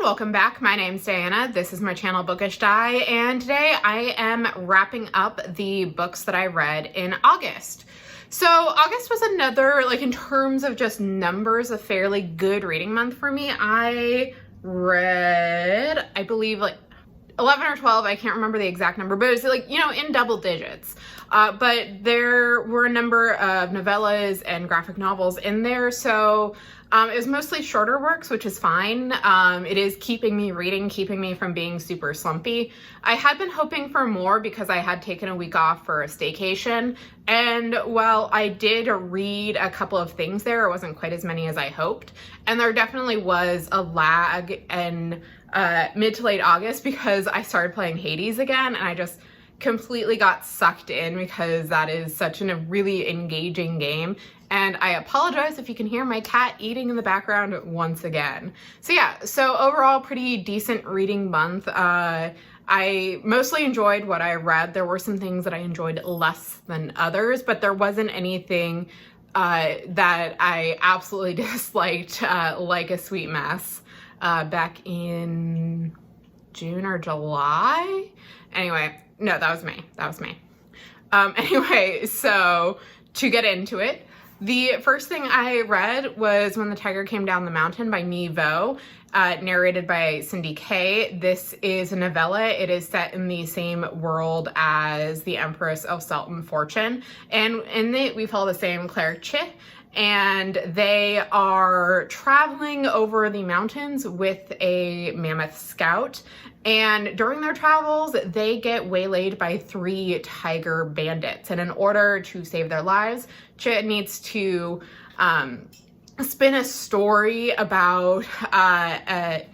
welcome back. My name's Diana. This is my channel Bookish Di, and today I am wrapping up the books that I read in August. So August was another, in terms of just numbers, a fairly good reading month for me. I read, I believe 11 or 12, I can't remember the exact number, but it was in double digits. But there were a number of novellas and graphic novels in there, so it was mostly shorter works, which is fine. It is keeping me reading, keeping me from being super slumpy. I had been hoping for more because I had taken a week off for a staycation, and while I did read a couple of things there, it wasn't quite as many as I hoped, and there definitely was a lag in mid to late August because I started playing Hades again, and I just completely got sucked in because that is such a really engaging game. And I apologize if you can hear my cat eating in the background once again. So yeah, so overall pretty decent reading month. I mostly enjoyed what I read. There were some things that I enjoyed less than others, but there wasn't anything that I absolutely disliked, like A Sweet Mess back in June or July. Anyway, no, that was me. Anyway, so to get into it, the first thing I read was When the Tiger Came Down the Mountain by Nevo, narrated by Cindy Kay. This is a novella. It is set in the same world as The Empress of Salt and Fortune, and in it we follow the same Claire Chih, and they are traveling over the mountains with a mammoth scout. And during their travels, they get waylaid by 3 tiger bandits. And in order to save their lives, Chit needs to spin a story about a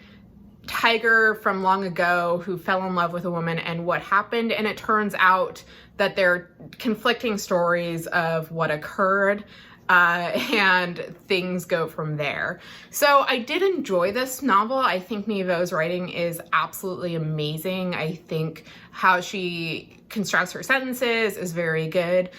tiger from long ago who fell in love with a woman and what happened. And it turns out that they're conflicting stories of what occurred. And things go from there. So I did enjoy this novel. I think Nevo's writing is absolutely amazing. I think how she constructs her sentences is very good.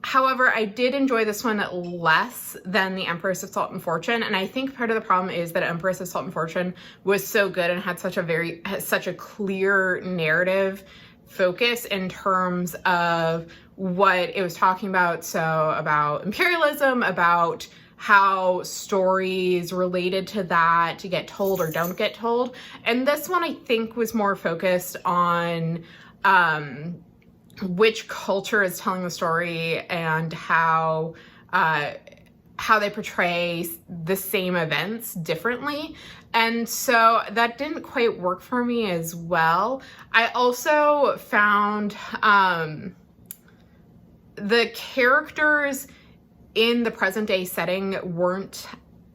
However, I did enjoy this one less than The Empress of Salt and Fortune, and I think part of the problem is that Empress of Salt and Fortune was so good and had such a clear narrative focus in terms of what it was talking about. So about imperialism, about how stories related to that to get told or don't get told. And this one I think was more focused on which culture is telling the story and how they portray the same events differently. And so that didn't quite work for me as well. I also found the characters in the present day setting weren't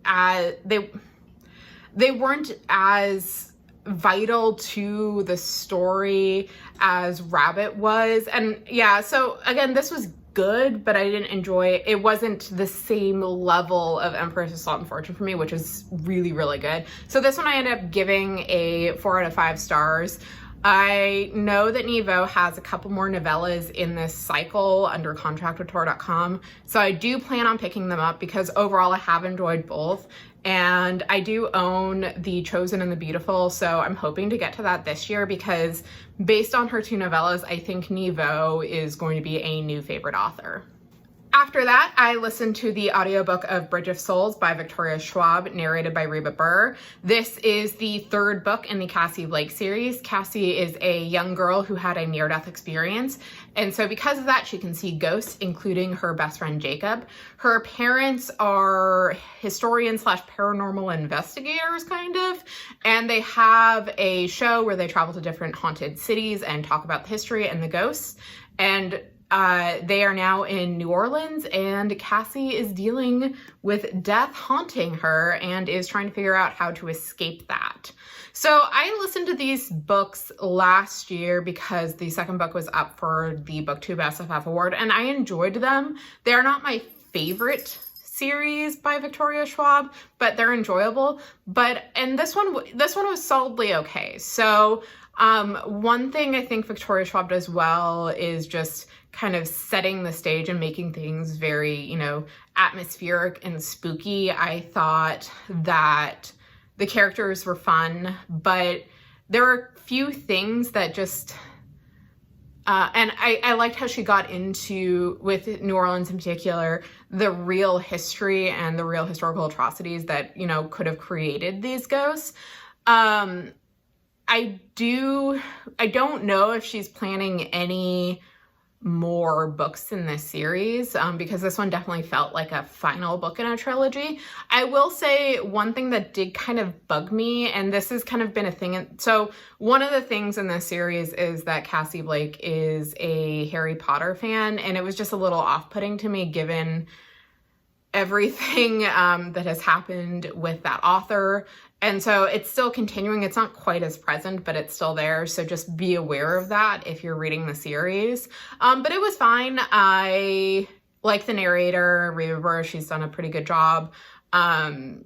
as they weren't as vital to the story as Rabbit was. And yeah, so again, this was good, but I didn't enjoy it. It wasn't the same level of Empress of Salt and Fortune for me, which is really, really good. So this one I ended up giving a 4 out of 5 stars. I know that Nevo has a couple more novellas in this cycle under contract with Tor.com, so I do plan on picking them up because overall I have enjoyed both, and I do own The Chosen and the Beautiful, so I'm hoping to get to that this year because based on her 2 novellas, I think Nevo is going to be a new favorite author. After that, I listened to the audiobook of Bridge of Souls by Victoria Schwab, narrated by Reba Burr. This is the 3rd book in the Cassie Blake series. Cassie is a young girl who had a near-death experience, and so because of that, she can see ghosts, including her best friend Jacob. Her parents are historians / paranormal investigators, kind of, and they have a show where they travel to different haunted cities and talk about the history and the ghosts. And they are now in New Orleans, and Cassie is dealing with death haunting her and is trying to figure out how to escape that. So I listened to these books last year because the 2nd book was up for the BookTube SFF Award, and I enjoyed them. They're not my favorite series by Victoria Schwab, but they're enjoyable. And this one was solidly okay. So one thing I think Victoria Schwab does well is just kind of setting the stage and making things very, atmospheric and spooky. I thought that The characters were fun, but there were a few things that just, and I liked how she got into, with New Orleans in particular, the real history and the real historical atrocities that, you know, could have created these ghosts. I don't know if she's planning any more books in this series, because this one definitely felt like a final book in a trilogy. I will say one thing that did kind of bug me, and this has kind of been a thing. So one of the things in this series is that Cassie Blake is a Harry Potter fan, and it was just a little off-putting to me given everything that has happened with that author. And so it's still continuing. It's not quite as present, but it's still there. So just be aware of that if you're reading the series. But it was fine. I like the narrator, Reba. She's done a pretty good job. I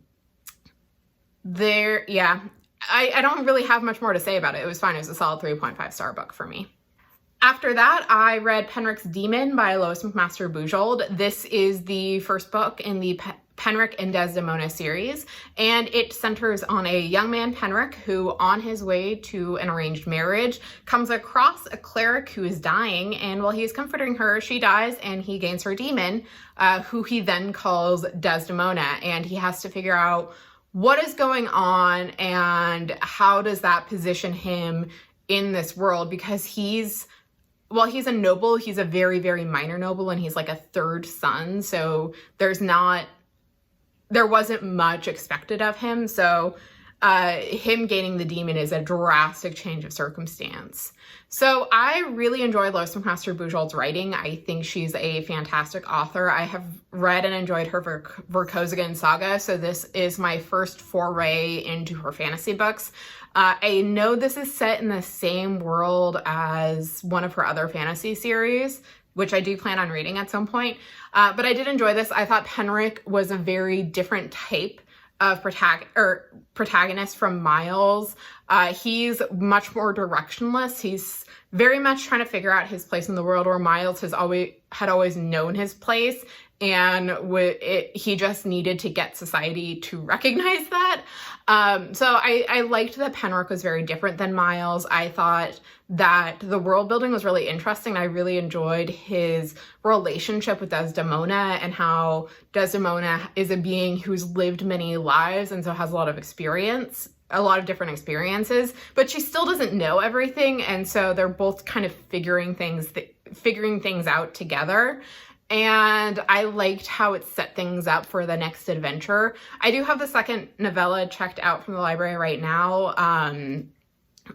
don't really have much more to say about it. It was fine. It was a solid 3.5 star book for me. After that, I read Hennings Demon by Lois McMaster-Bujold. This is the first book in the Penric and Desdemona series, and it centers on a young man, Penric, who on his way to an arranged marriage comes across a cleric who is dying, and while he's comforting her, she dies and he gains her demon, who he then calls Desdemona, and he has to figure out what is going on and how does that position him in this world, because he's a noble, he's a very, very minor noble, and he's like a third son, so there wasn't much expected of him, so him gaining the demon is a drastic change of circumstance. So I really enjoyed Lois McMaster-Bujold's writing. I think she's a fantastic author. I have read and enjoyed her Vorkosigan saga, so this is my first foray into her fantasy books. I know this is set in the same world as one of her other fantasy series, which I do plan on reading at some point. But I did enjoy this. I thought Penric was a very different type of protagonist from Miles. He's much more directionless. He's very much trying to figure out his place in the world, where Miles had always known his place, and he just needed to get society to recognize that. So I liked that Penric was very different than Miles. I thought that the world building was really interesting. I really enjoyed his relationship with Desdemona, and how Desdemona is a being who's lived many lives and so has a lot of experience, a lot of different experiences, but she still doesn't know everything. And so they're both kind of figuring things out together. And I liked how it set things up for the next adventure. I do have the second novella checked out from the library right now.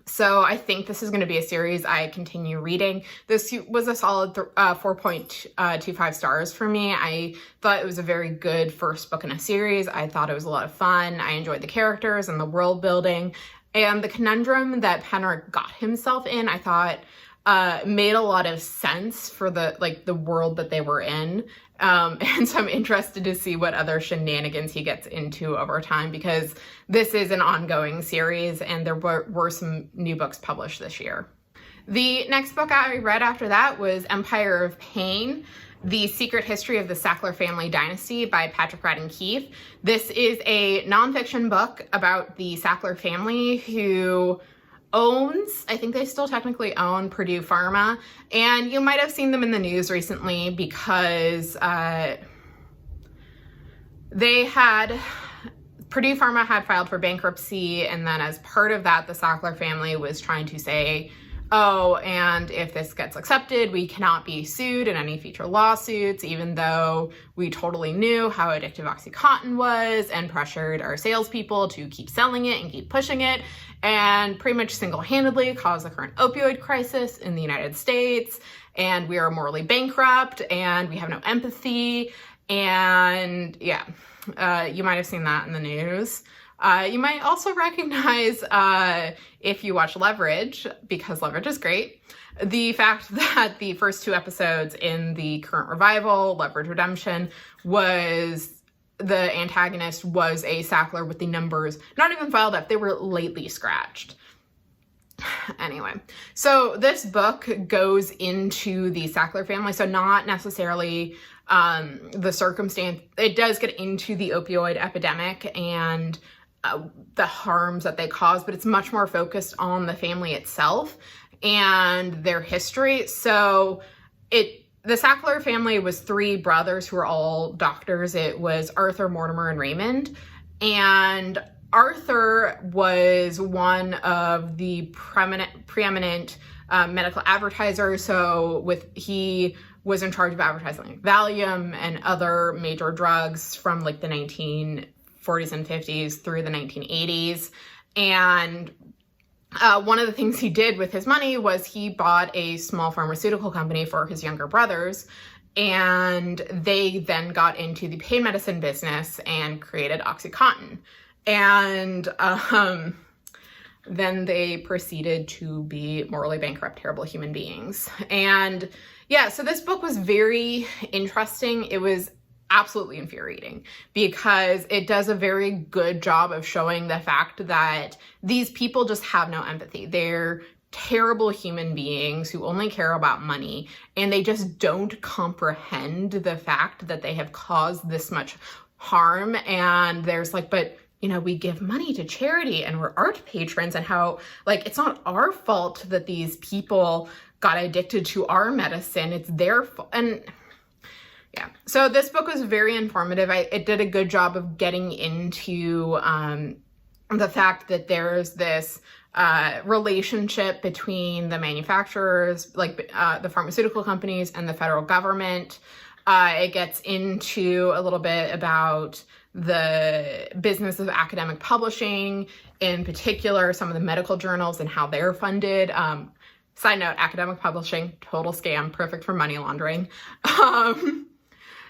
So I think this is going to be a series I continue reading. This was a solid 4.25 stars for me. I thought it was a very good first book in a series. I thought it was a lot of fun. I enjoyed the characters and the world building. And the conundrum that Penric got himself in, I thought made a lot of sense for the world that they were in. And so I'm interested to see what other shenanigans he gets into over time, because this is an ongoing series and there were some new books published this year. The next book I read after that was Empire of Pain, The Secret History of the Sackler Family Dynasty by Patrick Radden Keefe. This is a nonfiction book about the Sackler family, who I think they still technically own Purdue Pharma, and you might have seen them in the news recently because Purdue Pharma had filed for bankruptcy, and then as part of that, the Sackler family was trying to say, oh, and if this gets accepted, we cannot be sued in any future lawsuits, even though we totally knew how addictive OxyContin was and pressured our salespeople to keep selling it and keep pushing it, and pretty much single-handedly caused the current opioid crisis in the United States. And we are morally bankrupt, and we have no empathy. And yeah, you might have seen that in the news. You might also recognize, if you watch Leverage, because Leverage is great, the fact that the first 2 episodes in the current revival, Leverage Redemption, the antagonist was a Sackler with the numbers not even filed up. They were lately scratched. Anyway, so this book goes into the Sackler family, so not necessarily the circumstance. It does get into the opioid epidemic and the harms that they cause, but it's much more focused on the family itself and their history. So the Sackler family was 3 brothers who were all doctors. It was Arthur, Mortimer, and Raymond. And Arthur was one of the preeminent medical advertisers. So he was in charge of advertising like Valium and other major drugs from like the 1940s and 50s through the 1980s. And one of the things he did with his money was he bought a small pharmaceutical company for his younger brothers, and they then got into the pain medicine business and created OxyContin. And then they proceeded to be morally bankrupt, terrible human beings. And yeah, so this book was very interesting. It was absolutely infuriating because it does a very good job of showing the fact that these people just have no empathy. They're terrible human beings who only care about money, and they just don't comprehend the fact that they have caused this much harm. And there's like, but you know, we give money to charity and we're art patrons, and how like it's not our fault that these people got addicted to our medicine. It's their fault. And yeah, so this book was very informative. It did a good job of getting into the fact that there's this relationship between the manufacturers, like the pharmaceutical companies, and the federal government. It gets into a little bit about the business of academic publishing, in particular, some of the medical journals and how they're funded. Side note, academic publishing, total scam, perfect for money laundering.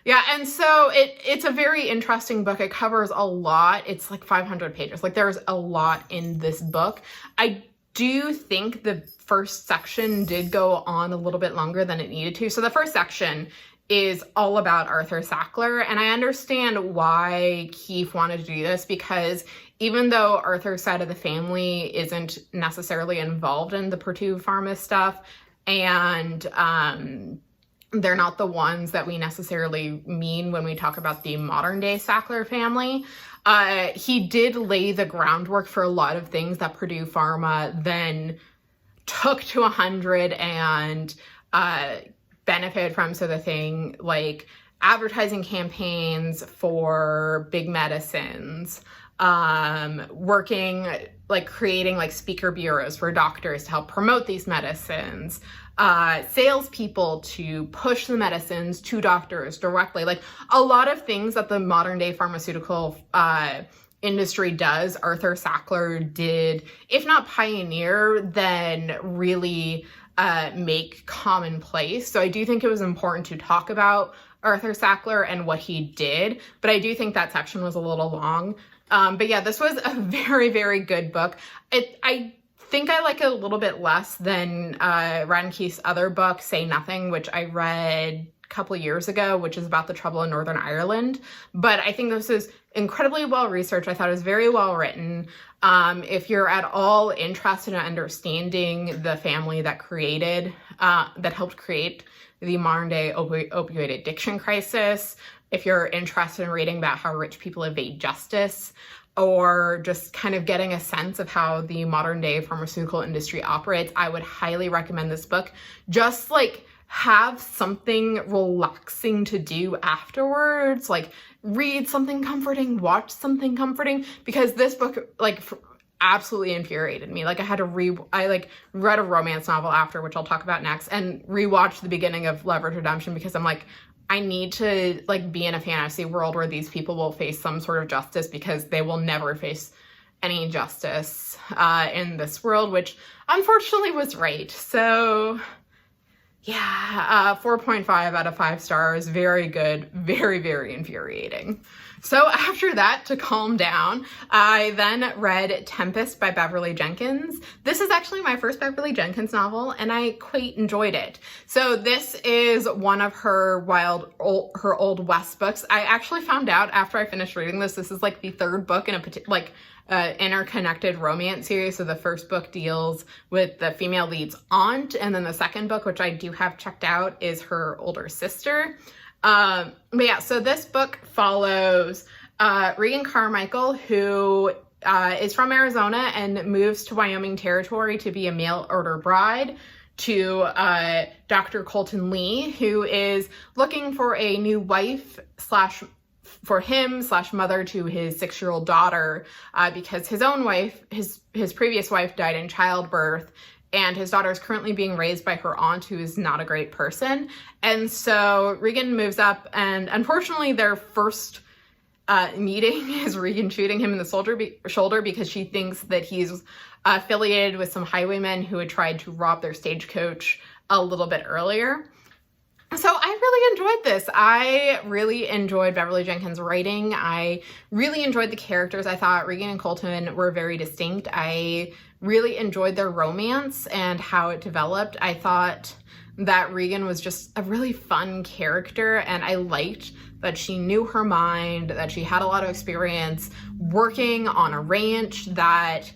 Yeah, and so it's a very interesting book. It covers a lot. It's like 500 pages. Like there's a lot in this book. I do think the first section did go on a little bit longer than it needed to. So the first section is all about Arthur Sackler, and I understand why Keefe wanted to do this, because even though Arthur's side of the family isn't necessarily involved in the Purdue Pharma stuff, and they're not the ones that we necessarily mean when we talk about the modern day Sackler family, he did lay the groundwork for a lot of things that Purdue Pharma then took to 100 and benefit from. So the thing like advertising campaigns for big medicines, working, like creating like speaker bureaus for doctors to help promote these medicines, salespeople to push the medicines to doctors directly, like a lot of things that the modern day pharmaceutical industry does, Arthur Sackler did, if not pioneer, then really make commonplace. So I do think it was important to talk about Arthur Sackler and what he did, but I do think that section was a little long. But yeah, this was a very, very good book. I think I like it a little bit less than Radden Keefe's other book, Say Nothing, which I read a couple of years ago, which is about the trouble in Northern Ireland. But I think this is incredibly well researched. I thought it was very well written. If you're at all interested in understanding the family that that helped create the modern day opioid addiction crisis, if you're interested in reading about how rich people evade justice, or just kind of getting a sense of how the modern day pharmaceutical industry operates, I would highly recommend this book. Just like have something relaxing to do afterwards, like read something comforting, watch something comforting, because this book like absolutely infuriated me. Like I read a romance novel after, which I'll talk about next, and rewatched the beginning of Leverage Redemption, because I'm like, I need to like be in a fantasy world where these people will face some sort of justice, because they will never face any justice in this world, which unfortunately was right. So yeah, 4.5 out of 5 stars. Very good. Very, very infuriating. So after that, to calm down, I then read Tempest by Beverly Jenkins. This is actually my first Beverly Jenkins novel, and I quite enjoyed it. So this is one of her Old West books. I actually found out after I finished reading this is like the third book in a interconnected romance series. So the first book deals with the female lead's aunt, and then the second book, which I do have checked out, is her older sister. But yeah, so this book follows Regan Carmichael, who is from Arizona and moves to Wyoming Territory to be a mail order bride to Dr. Colton Lee, who is looking for a new wife for him / mother to his 6-year-old daughter, because his own wife, his previous wife, died in childbirth, and his daughter is currently being raised by her aunt, who is not a great person. And so Regan moves up, and unfortunately their first meeting is Regan shooting him in the shoulder because she thinks that he's affiliated with some highwaymen who had tried to rob their stagecoach a little bit earlier. So I really enjoyed this. I really enjoyed Beverly Jenkins' writing. I really enjoyed the characters. I thought Regan and Colton were very distinct. I really enjoyed their romance and how it developed. I thought that Regan was just a really fun character, and I liked that she knew her mind, that she had a lot of experience working on a ranch, that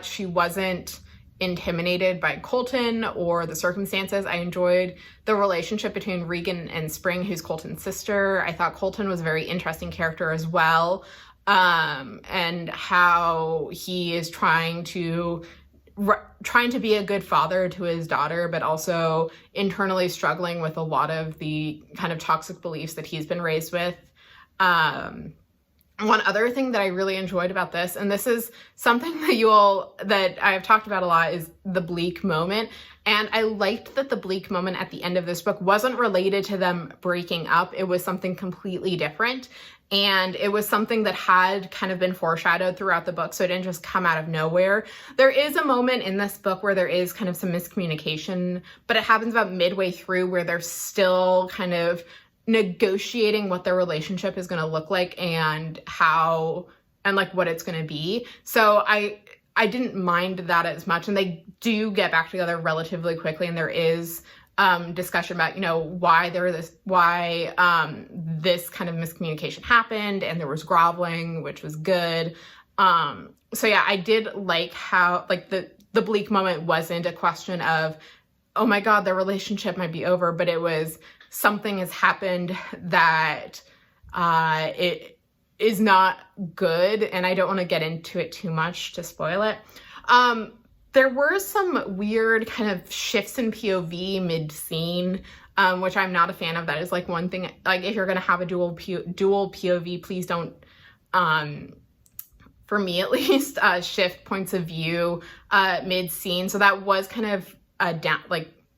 she wasn't intimidated by Colton or the circumstances. I enjoyed the relationship between Regan and Spring, who's Colton's sister. I thought Colton was a very interesting character as well, and how he is trying to be a good father to his daughter, but also internally struggling with a lot of the kind of toxic beliefs that he's been raised with. One other thing that I really enjoyed about this, and this is something that I've talked about a lot, is the bleak moment. And I liked that the bleak moment at the end of this book wasn't related to them breaking up. It was something completely different. And it was something that had kind of been foreshadowed throughout the book, so it didn't just come out of nowhere. There is a moment in this book where there is kind of some miscommunication, but it happens about midway through, where they're still kind of negotiating what their relationship is going to look like and what it's going to be. So I didn't mind that as much, and they do get back together relatively quickly, and there is discussion about, why this kind of miscommunication happened, and there was groveling, which was good. So yeah, I did like how the bleak moment wasn't a question of, oh my God, their relationship might be over, but it was something has happened that it is not good, and I don't want to get into it too much to spoil it. There were some weird kind of shifts in POV mid-scene, which I'm not a fan of. That is one thing, if you're going to have a dual POV, please don't, for me at least, shift points of view mid-scene. So that was kind of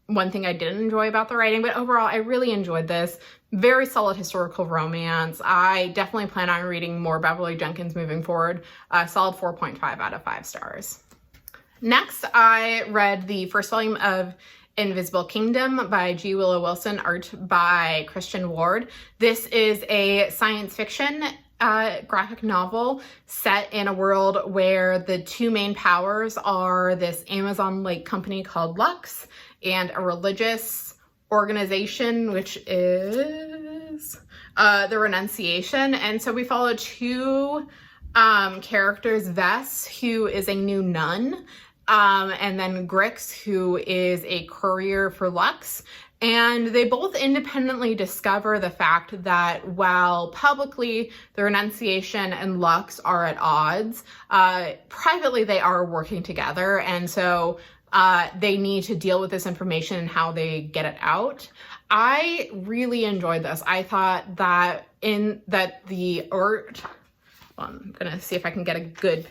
one thing I didn't enjoy about the writing, but overall I really enjoyed this. Very solid historical romance. I definitely plan on reading more Beverly Jenkins moving forward. Solid 4.5 out of 5 stars. Next, I read the first volume of Invisible Kingdom by G. Willow Wilson, art by Christian Ward. This is a science fiction graphic novel set in a world where the two main powers are this Amazon-like company called Lux and a religious organization, which is the Renunciation. And so we follow two characters, Vess, who is a new nun, and then Grix, who is a courier for Lux. And they both independently discover the fact that while publicly the Renunciation and Lux are at odds, privately they are working together. And so they need to deal with this information and how they get it out. I really enjoyed this. I thought that the art, I'm gonna see if I can get a good,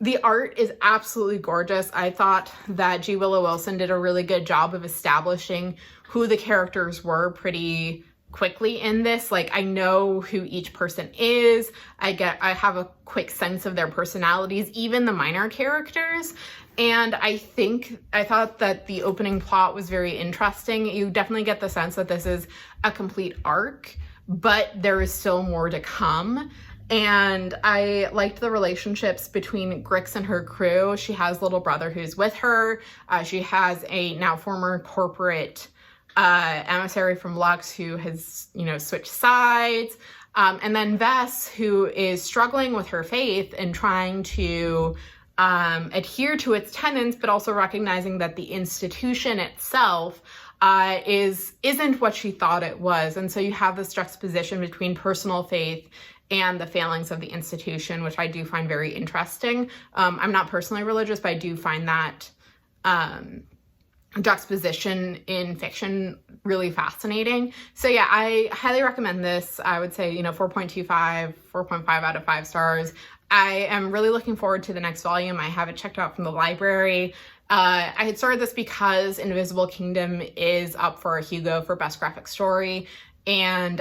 the art is absolutely gorgeous. I thought that G. Willow Wilson did a really good job of establishing who the characters were pretty quickly in this. I know who each person is. I have a quick sense of their personalities, even the minor characters. And I thought that the opening plot was very interesting. You definitely get the sense that this is a complete arc, but there is still more to come. And I liked the relationships between Grix and her crew. She has a little brother who's with her. She has a now former corporate emissary from Lux who has, switched sides. And then Vess, who is struggling with her faith and trying to adhere to its tenets, but also recognizing that the institution itself isn't what she thought it was. And so you have this juxtaposition between personal faith and the failings of the institution, which I do find very interesting. I'm not personally religious, but I do find that juxtaposition in fiction really fascinating. So yeah, I highly recommend this. I would say, 4.25, 4.5 out of 5 stars. I am really looking forward to the next volume. I have it checked out from the library. I had started this because Invisible Kingdom is up for a Hugo for Best Graphic Story. And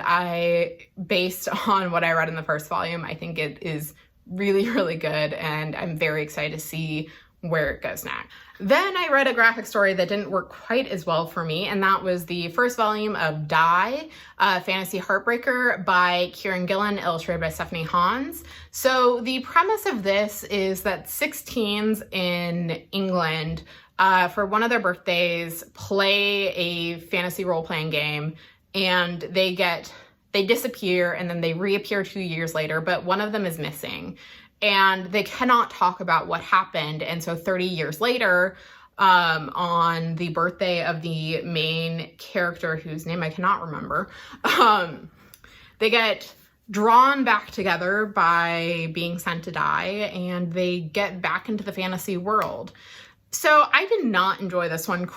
based on what I read in the first volume, I think it is really, really good. And I'm very excited to see where it goes next. Then I read a graphic story that didn't work quite as well for me, and that was the first volume of Die, Fantasy Heartbreaker by Kieran Gillen, illustrated by Stephanie Hans. So the premise of this is that 6 teens in England, for one of their birthdays, play a fantasy role-playing game, and they disappear, and then they reappear 2 years later, but one of them is missing. And they cannot talk about what happened. And so 30 years later, on the birthday of the main character, whose name I cannot remember, they get drawn back together by being sent to die, and they get back into the fantasy world. So I did not enjoy this one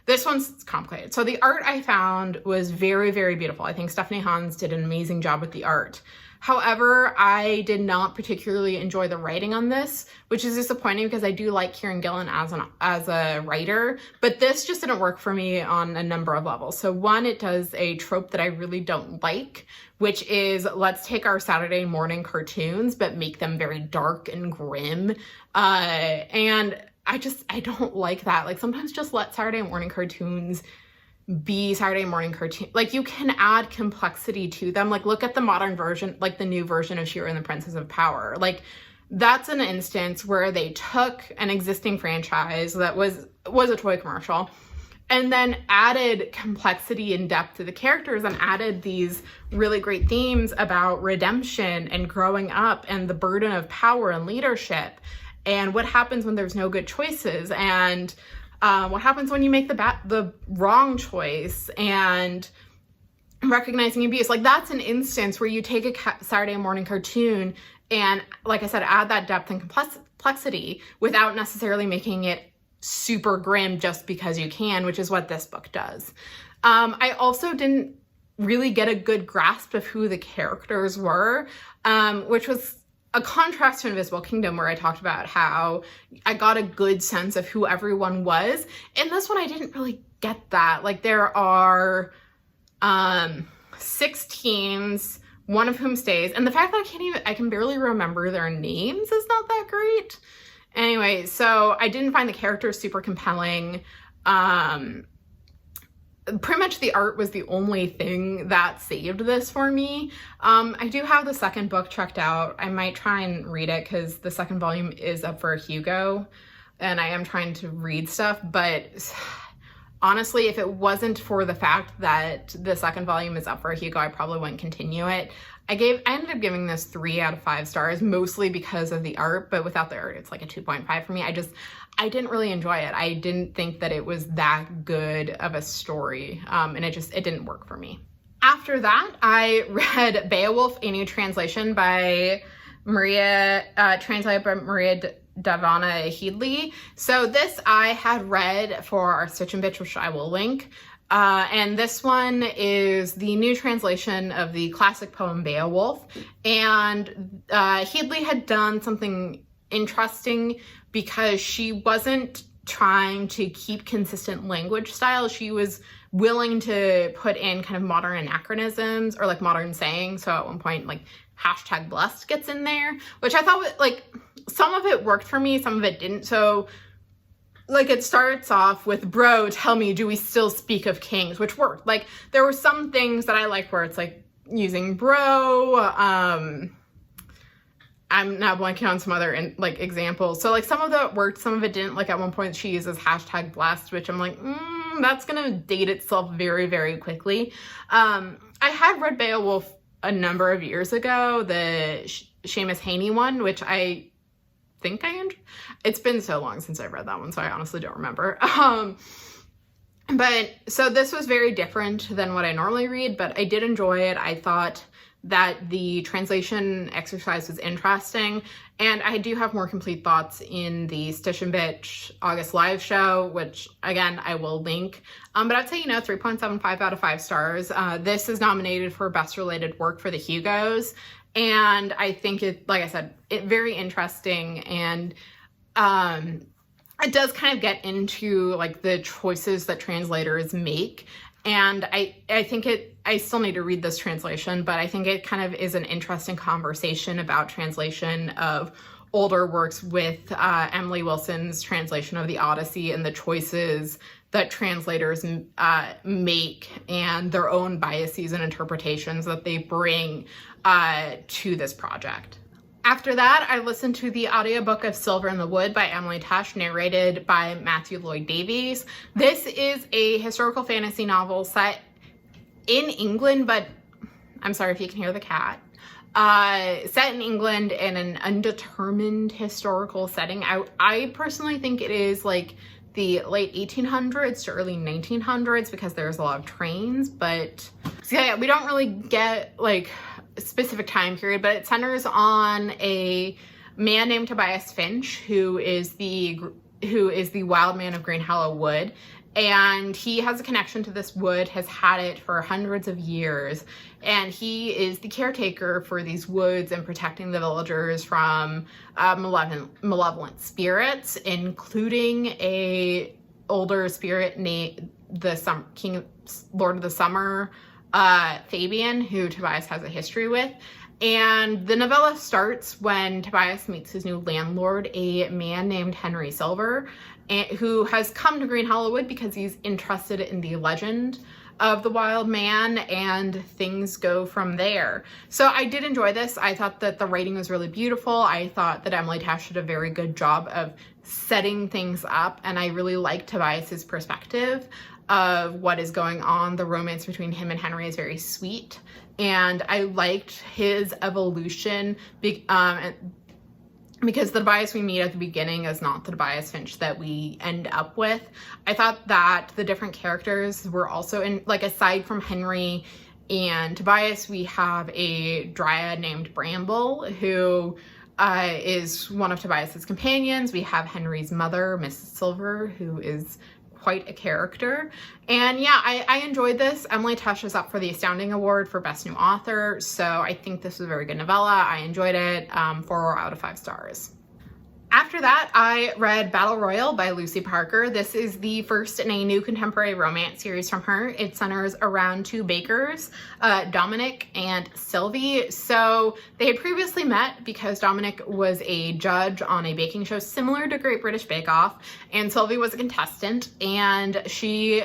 this one's complicated. So the art I found was very, very beautiful. I think Stephanie Hans did an amazing job with the art. However, I did not particularly enjoy the writing on this, which is disappointing because I do like Kieran Gillen as a writer, but this just didn't work for me on a number of levels. So one, it does a trope that I really don't like, which is let's take our Saturday morning cartoons, but make them very dark and grim. And I don't like that. Like, sometimes just let Saturday morning cartoons be Saturday morning cartoon. Like, you can add complexity to them. Like, look at the modern version, like the new version of She-Ra and the Princess of Power. Like, that's an instance where they took an existing franchise that was a toy commercial and then added complexity and depth to the characters and added these really great themes about redemption and growing up and the burden of power and leadership and what happens when there's no good choices and what happens when you make the wrong choice and recognizing abuse. Like, that's an instance where you take a Saturday morning cartoon and, like I said, add that depth and complexity without necessarily making it super grim just because you can, which is what this book does. I also didn't really get a good grasp of who the characters were, which was a contrast to Invisible Kingdom, where I talked about how I got a good sense of who everyone was. In this one, I didn't really get that. Like, there are 6 teens, one of whom stays, and the fact that I can barely remember their names is not that great. Anyway, so I didn't find the characters super compelling. Pretty much the art was the only thing that saved this for me. I do have the second book checked out. I might try and read it because the second volume is up for a Hugo and I am trying to read stuff, but honestly, if it wasn't for the fact that the second volume is up for a Hugo, I probably wouldn't continue it. I ended up giving this 3 out of 5 stars, mostly because of the art, but without the art, it's like a 2.5 for me. I didn't really enjoy it. I didn't think that it was that good of a story, and it didn't work for me. After that, I read Beowulf, a new translation by translated by Maria Davana Headley. So this I had read for our Stitch and Bitch, which I will link. And this one is the new translation of the classic poem Beowulf. And Headley had done something interesting because she wasn't trying to keep consistent language style. She was willing to put in kind of modern anachronisms or like modern sayings. So at one point, like #blessed gets in there, which I thought was like, some of it worked for me, some of it didn't. So like, it starts off with, bro, tell me, do we still speak of kings? Which worked. Like, there were some things that I liked where it's like using bro. I'm now blanking on some other examples. So like, some of that worked, some of it didn't. Like, at one point she uses #blessed, which I'm like, that's gonna date itself very, very quickly. I had read Beowulf a number of years ago, the Seamus Heaney one, which I think it's been so long since I read that one, so I honestly don't remember. But so this was very different than what I normally read, but I did enjoy it. I thought that the translation exercise was interesting. And I do have more complete thoughts in the Stitch and Bitch August live show, which again, I will link. But I'd say, 3.75 out of 5 stars. This is nominated for Best Related Work for the Hugos. And I think it, like I said, it very interesting, and it does kind of get into like the choices that translators make. And I think I still need to read this translation, but I think it kind of is an interesting conversation about translation of older works with Emily Wilson's translation of the Odyssey and the choices that translators make and their own biases and interpretations that they bring to this project. After that, I listened to the audiobook of Silver in the Wood by Emily Tesh, narrated by Matthew Lloyd Davies. This is a historical fantasy novel set in England, but I'm sorry if you can hear the cat. Set in England in an undetermined historical setting. I personally think it is like the late 1800s to early 1900s because there's a lot of trains, but so yeah, we don't really get like a specific time period, but it centers on a man named Tobias Finch, who is the wild man of Green Hollow Wood, and he has a connection to this wood, has had it for hundreds of years, and he is the caretaker for these woods and protecting the villagers from malevolent spirits, including a older spirit named the Lord of the Summer, Fabian, who Tobias has a history with. And the novella starts when Tobias meets his new landlord, a man named Henry Silver, who has come to Green Hollow Wood because he's interested in the legend of the wild man, and things go from there. So I did enjoy this. I thought that the writing was really beautiful. I thought that Emily Tesh did a very good job of setting things up, and I really liked Tobias's perspective of what is going on. The romance between him and Henry is very sweet, and I liked his evolution because the Tobias we meet at the beginning is not the Tobias Finch that we end up with. I thought that the different characters were also in, like, aside from Henry and Tobias, we have a dryad named Bramble, who is one of Tobias's companions. We have Henry's mother, Mrs. Silver, who is quite a character. And yeah, I enjoyed this. Emily Tesh is up for the Astounding Award for Best New Author, so I think this was a very good novella. I enjoyed it. 4 out of 5 stars. After that, I read Battle Royal by Lucy Parker. This is the first in a new contemporary romance series from her. It centers around 2 bakers, Dominic and Sylvie. So they had previously met because Dominic was a judge on a baking show similar to Great British Bake Off, and Sylvie was a contestant, and she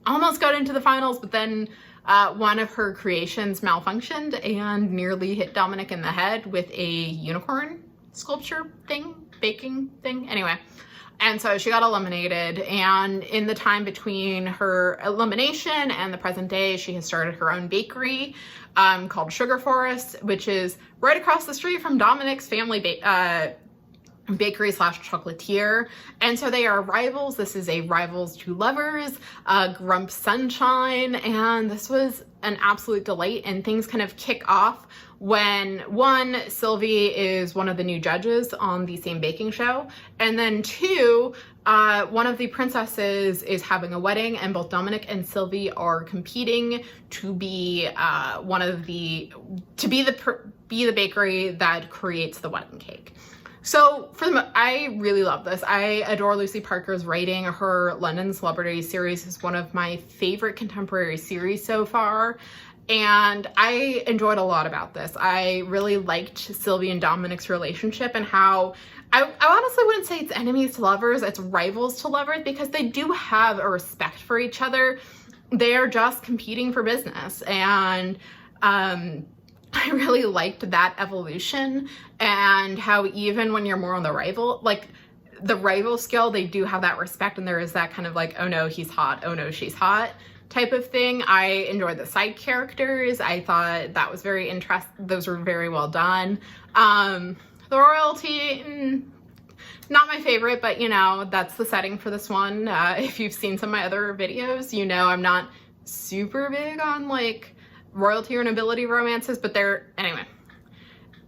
almost got into the finals, but then one of her creations malfunctioned and nearly hit Dominic in the head with a unicorn sculpture thing, baking thing, anyway. And so she got eliminated, and in the time between her elimination and the present day, she has started her own bakery called Sugar Forest, which is right across the street from Dominic's family bakery slash chocolatier. And so they are rivals. This is a rivals to lovers, Grump Sunshine, and this was an absolute delight. And things kind of kick off when, one, Sylvie is one of the new judges on the same baking show, and then 2, one of the princesses is having a wedding, and both Dominic and Sylvie are competing to be the bakery that creates the wedding cake. So I really love this. I adore Lucy Parker's writing. Her London Celebrity series is one of my favorite contemporary series so far, and I enjoyed a lot about this. I really liked Sylvie and Dominic's relationship, and how I honestly wouldn't say it's enemies to lovers, it's rivals to lovers, because they do have a respect for each other. They are just competing for business, and I really liked that evolution, and how even when you're more on the rival scale, they do have that respect, and there is that kind of like, oh no, he's hot, oh no, she's hot type of thing. I enjoyed the side characters. I thought that was very interesting. Those were very well done. The royalty, not my favorite, but that's the setting for this one. If you've seen some of my other videos, I'm not super big on like royalty or nobility romances, but anyway,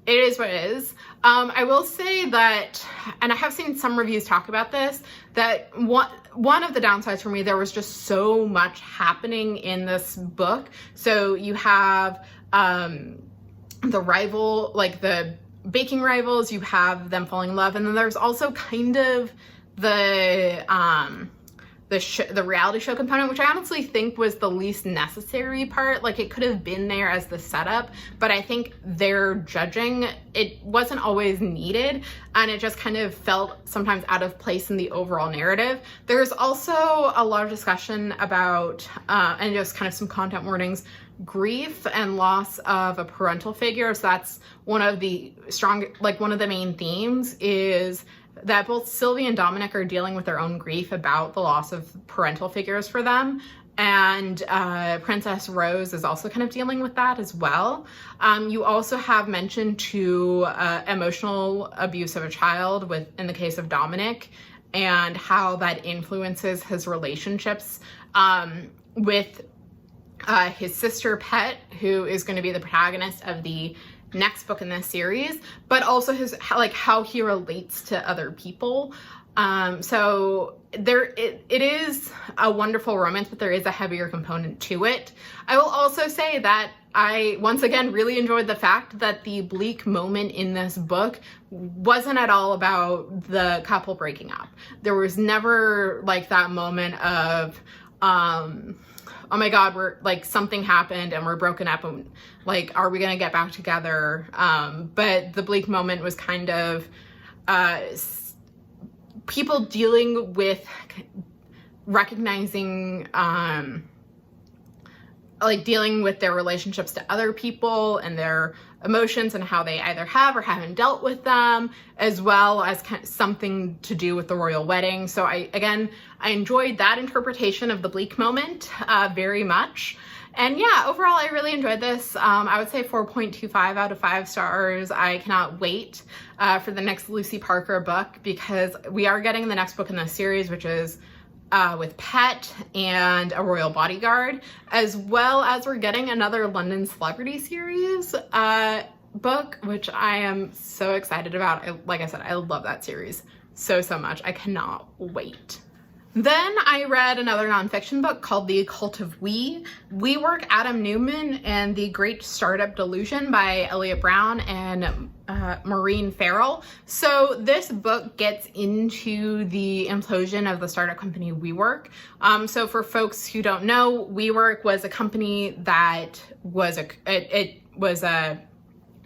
it is what it is. I will say that, and I have seen some reviews talk about this, that one of the downsides for me, there was just so much happening in this book. So you have the rival, like the baking rivals, you have them falling in love, and then there's also kind of the reality show component, which I honestly think was the least necessary part. Like, it could have been there as the setup, but I think their judging, it wasn't always needed, and it just kind of felt sometimes out of place in the overall narrative. There's also a lot of discussion about, and just kind of some content warnings, grief and loss of a parental figure. So that's one of the one of the main themes is that both Sylvie and Dominic are dealing with their own grief about the loss of parental figures for them. And Princess Rose is also kind of dealing with that as well. You also have mention to emotional abuse of a child in the case of Dominic, and how that influences his relationships with his sister Pet, who is going to be the protagonist of the next book in this series, but also how he relates to other people. So it is a wonderful romance, but there is a heavier component to it. I will also say that I, once again, really enjoyed the fact that the bleak moment in this book wasn't at all about the couple breaking up. There was never like that moment of, oh my God, we're like, something happened and we're broken up, and like, are we gonna get back together? But the bleak moment was kind of people dealing with recognizing, dealing with their relationships to other people and their emotions and how they either have or haven't dealt with them, as well as kind of something to do with the royal wedding. So I enjoyed that interpretation of the bleak moment very much. And yeah, overall, I really enjoyed this. I would say 4.25 out of 5 stars. I cannot wait for the next Lucy Parker book, because we are getting the next book in this series, which is with Pet and a royal bodyguard, as well as we're getting another London Celebrity Series book, which I am so excited about. Like I said, I love that series so much. I cannot wait. Then I read another nonfiction book called The Cult of WeWork, Adam Newman, and The Great Startup Delusion by Elliot Brown and Maureen Farrell. So this book gets into the implosion of the startup company WeWork. So for folks who don't know, WeWork was a company that was it was a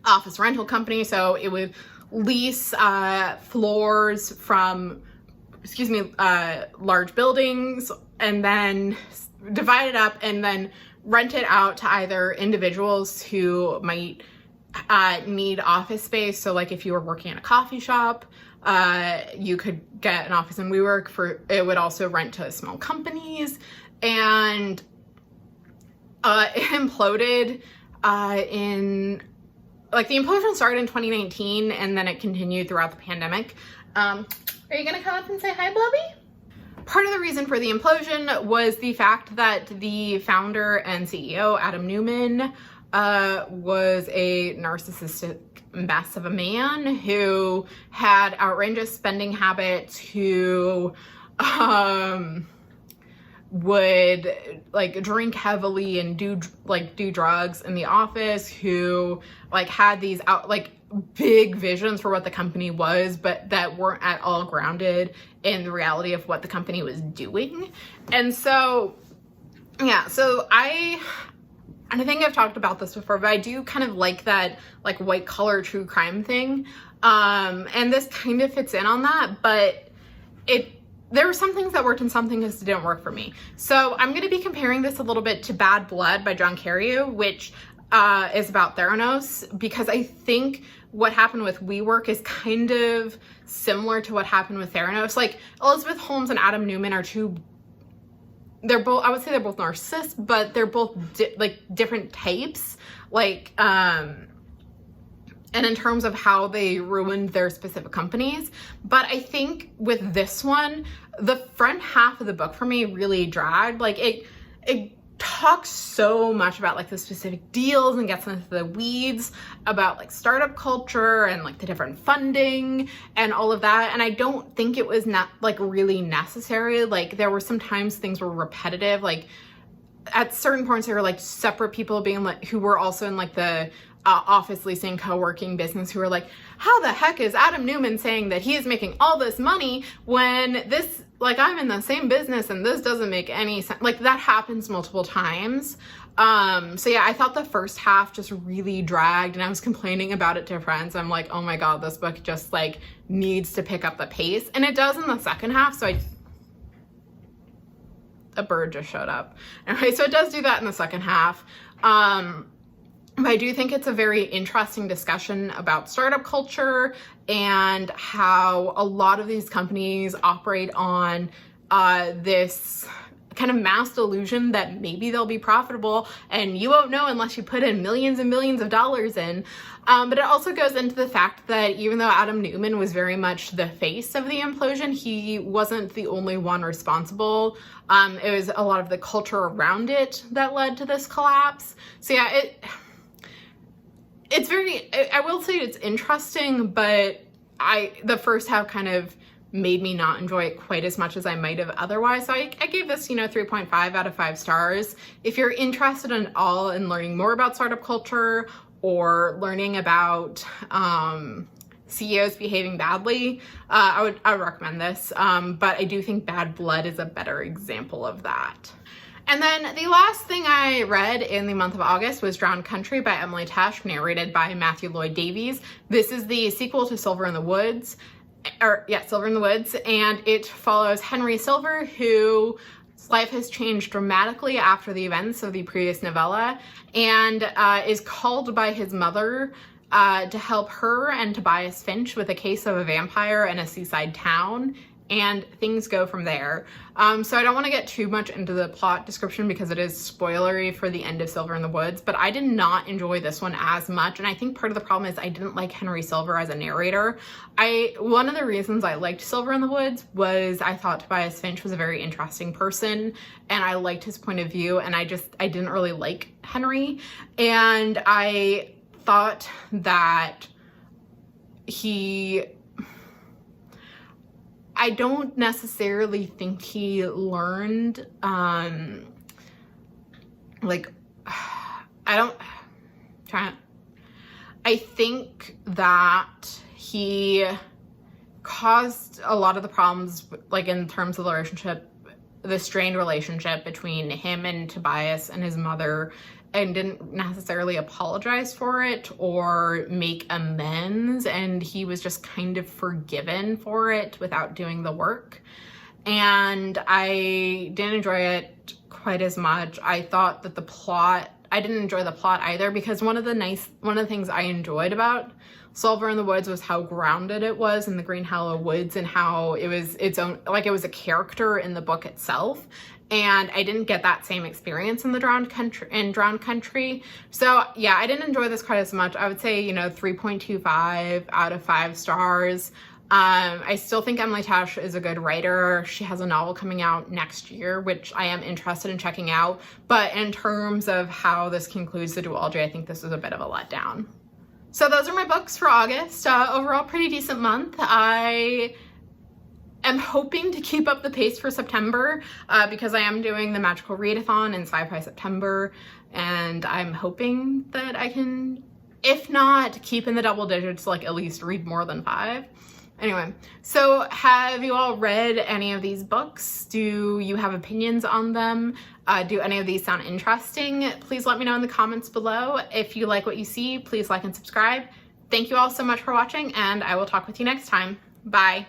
office rental company. So it would lease floors from large buildings, and then divide it up and then rent it out to either individuals who might need office space. So like if you were working in a coffee shop, you could get an office in WeWork. It would also rent to small companies, and it imploded the implosion started in 2019, and then it continued throughout the pandemic. Are you gonna come up and say hi, Bobby? Part of the reason for the implosion was the fact that the founder and CEO, Adam Newman, was a narcissistic mess of a man who had outrageous spending habits, who would like drink heavily and do drugs in the office, who like had these big visions for what the company was, but that weren't at all grounded in the reality of what the company was doing. And so, yeah, so I think I've talked about this before, but I do kind of like that like white collar true crime thing. And this kind of fits in on that, but there were some things that worked and some things that didn't work for me. So I'm going to be comparing this a little bit to Bad Blood by John Carreyrou, which is about Theranos, because I think what happened with WeWork is kind of similar to what happened with Theranos. Like, Elizabeth Holmes and Adam Newman are I would say they're both narcissists, but they're both different types. And in terms of how they ruined their specific companies. But I think with this one, the front half of the book for me really dragged. Like, it talks so much about like the specific deals and gets into the weeds about like startup culture and like the different funding and all of that. And I don't think it was not like really necessary. Like there were some times things were repetitive. Like at certain points there were like separate people being like, who were also in like the office leasing co-working business, who were like, how the heck is Adam Newman saying that he is making all this money when this, like, I'm in the same business and this doesn't make any sense. Like that happens multiple times. So yeah, I thought the first half just really dragged, and I was complaining about it to friends. I'm like, oh my God, this book just like needs to pick up the pace, and it does in the second half. So a bird just showed up. Anyway, so it does do that in the second half. But I do think it's a very interesting discussion about startup culture and how a lot of these companies operate on this kind of mass delusion that maybe they'll be profitable, and you won't know unless you put in millions and millions of dollars in. But it also goes into the fact that even though Adam Newman was very much the face of the implosion, he wasn't the only one responsible. It was a lot of the culture around it that led to this collapse. So yeah, it's very, I will say it's interesting, but the first half kind of made me not enjoy it quite as much as I might have otherwise. So I gave this, 3.5 out of 5 stars. If you're interested in learning more about startup culture or learning about CEOs behaving badly, I would recommend this. But I do think Bad Blood is a better example of that. And then the last thing I read in the month of August was Drowned Country by Emily Tesh, narrated by Matthew Lloyd Davies. This is the sequel to Silver in the Woods, Silver in the Woods, and it follows Henry Silver, whose life has changed dramatically after the events of the previous novella, and is called by his mother to help her and Tobias Finch with a case of a vampire in a seaside town. And things go from there. So I don't want to get too much into the plot description because it is spoilery for the end of Silver in the Woods, but I did not enjoy this one as much. And I think part of the problem is I didn't like Henry Silver as a narrator. One of the reasons I liked Silver in the Woods was I thought Tobias Finch was a very interesting person, and I liked his point of view, and I didn't really like Henry. And I thought that I don't necessarily think he learned, I think that he caused a lot of the problems, like in terms of the relationship, the strained relationship between him and Tobias and his mother, and didn't necessarily apologize for it or make amends, and he was just kind of forgiven for it without doing the work. And I didn't enjoy it quite as much. I thought that I didn't enjoy the plot either, because one of the things I enjoyed about Silver in the Woods was how grounded it was in the Green Hollow Woods, and how it was its own, like it was a character in the book itself. And I didn't get that same experience in Drowned Country. So yeah, I didn't enjoy this quite as much. I would say, 3.25 out of 5 stars. I still think Emily Tesh is a good writer. She has a novel coming out next year, which I am interested in checking out. But in terms of how this concludes the duology, I think this is a bit of a letdown. So those are my books for August. Overall, pretty decent month. I'm hoping to keep up the pace for September because I am doing the Magical Readathon in Sci-Fi September, and I'm hoping that I can, if not keep in the double digits, like at least read more than 5. Anyway, so have you all read any of these books? Do you have opinions on them? Do any of these sound interesting? Please let me know in the comments below. If you like what you see, please like and subscribe. Thank you all so much for watching, and I will talk with you next time. Bye.